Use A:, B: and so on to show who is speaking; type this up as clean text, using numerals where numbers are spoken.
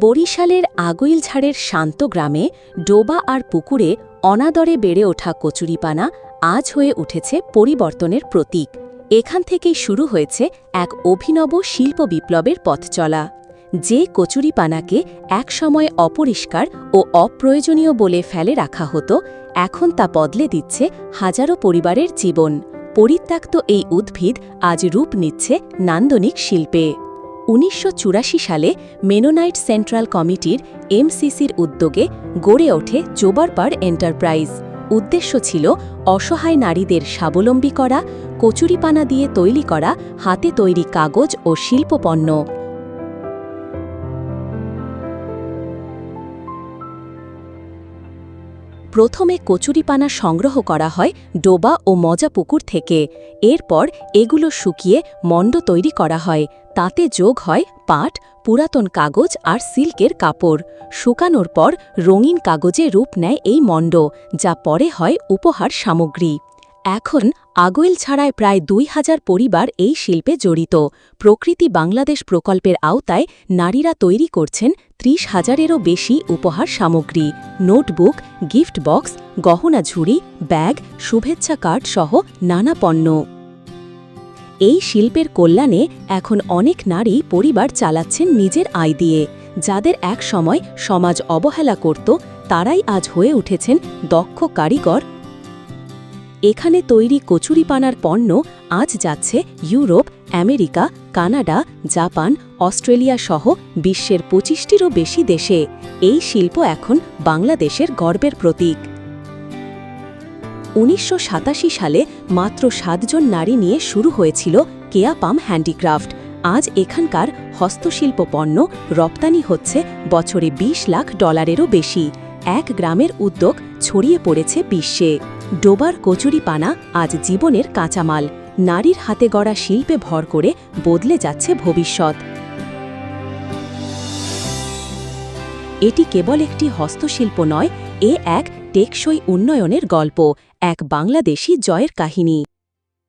A: বরিশালের আগৈলঝাড়ের শান্ত গ্রামে ডোবা আর পুকুরে অনাদরে বেড়ে ওঠা কচুরিপানা আজ হয়ে উঠেছে পরিবর্তনের প্রতীক। এখান থেকেই শুরু হয়েছে এক অভিনব শিল্প বিপ্লবের পথ চলা। যে কচুরিপানাকে একসময় অপরিষ্কার ও অপ্রয়োজনীয় বলে ফেলে রাখা হতো, এখন তা বদলে দিচ্ছে হাজারো পরিবারের জীবন। পরিত্যক্ত এই উদ্ভিদ আজ রূপ নিচ্ছে নান্দনিক শিল্পে। ১৯৮৪ সালে মেনোনাইট সেন্ট্রাল কমিটির এমসিসির উদ্যোগে গড়ে ওঠে জোবারপাড় এন্টারপ্রাইজ। উদ্দেশ্য ছিল অসহায় নারীদের স্বাবলম্বী করা, কচুরিপানা দিয়ে তৈরি করা হাতে তৈরি কাগজ ও শিল্পপণ্য। প্রথমে কচুরিপানা সংগ্রহ করা হয় ডোবা ও মজা পুকুর থেকে। এরপর এগুলো শুকিয়ে মণ্ড তৈরি করা হয়। তাতে যোগ হয় পাট, পুরাতন কাগজ আর সিল্কের কাপড়। শুকানোর পর রঙিন কাগজে রূপ নেয় এই মণ্ড, যা পরে হয় উপহার সামগ্রী। এখন আগৈলঝাড়ায় প্রায় ২,০০০ পরিবার এই শিল্পে জড়িত। প্রকৃতি বাংলাদেশ প্রকল্পের আওতায় নারীরা তৈরি করছেন ৩০,০০০-এরও বেশি উপহার সামগ্রী, নোটবুক, গিফট বক্স, গহনা ঝুড়ি, ব্যাগ, শুভেচ্ছা কার্ড সহ নানা পণ্য। এই শিল্পের কল্যাণে এখন অনেক নারী পরিবার চালাচ্ছেন নিজের আয় দিয়ে। যাদের এক সময় সমাজ অবহেলা করত, তারাই আজ হয়ে উঠেছেন দক্ষ কারিগর। এখানে তৈরি কচুরিপানার পণ্য আজ যাচ্ছে Europe, America, Canada, Japan, Australia সহ বিশ্বের ২৫টিরও বেশি দেশে। এই শিল্প এখন বাংলাদেশের গর্বের প্রতীক। ১৯৮৭ সালে মাত্র ৭ জন নারী নিয়ে শুরু হয়েছিল কেয়া পাম হ্যান্ডিক্রাফট। আজ এখানকার হস্তশিল্প পণ্য রপ্তানি হচ্ছে বছরে $২০ লাখ বেশি। এক গ্রামের উদ্যোগ ছড়িয়ে পড়েছে বিশ্বে। ডোবার কচুরিপানা আজ জীবনের কাঁচামাল। নারীর হাতে গড়া শিল্পে ভর করে বদলে যাচ্ছে ভবিষ্যৎ। এটি কেবল একটি হস্তশিল্প নয়, এক টেকসই উন্নয়নের গল্প, এক বাংলাদেশী জয়ের কাহিনী।